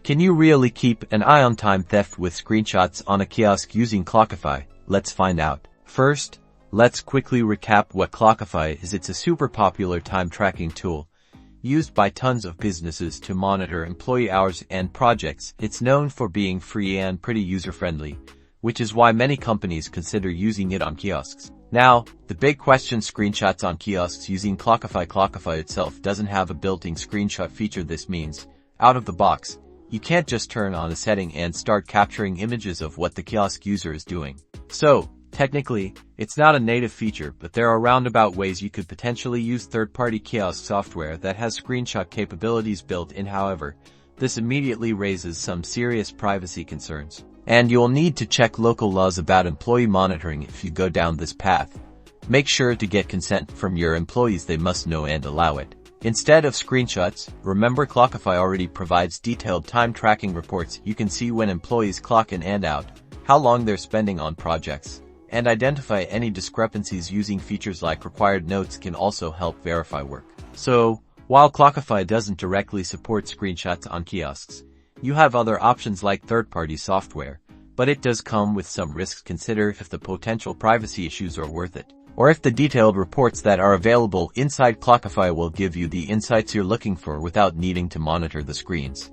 Can you really keep an eye on time theft with screenshots on a kiosk using Clockify? Let's find out. First, let's quickly recap what Clockify is. It's a super popular time tracking tool used by tons of businesses to monitor employee hours and projects. It's known for being free and pretty user-friendly, which is why many companies consider using it on kiosks. Now, the big question: screenshots on kiosks using Clockify. Clockify itself doesn't have a built-in screenshot feature. This means, out of the box, you can't just turn on a setting and start capturing images of what the kiosk user is doing. So, technically, it's not a native feature, but there are roundabout ways you could potentially use third-party kiosk software that has screenshot capabilities built in. However, this immediately raises some serious privacy concerns, and you'll need to check local laws about employee monitoring if you go down this path. Make sure to get consent from your employees. They must know and allow it. Instead of screenshots, remember Clockify already provides detailed time tracking reports. You can see when employees clock in and out, how long they're spending on projects, and identify any discrepancies. Using features like required notes can also help verify work. So, while Clockify doesn't directly support screenshots on kiosks, you have other options like third-party software, but it does come with some risks. Consider if the potential privacy issues are worth it, or if the detailed reports that are available inside Clockify will give you the insights you're looking for without needing to monitor the screens.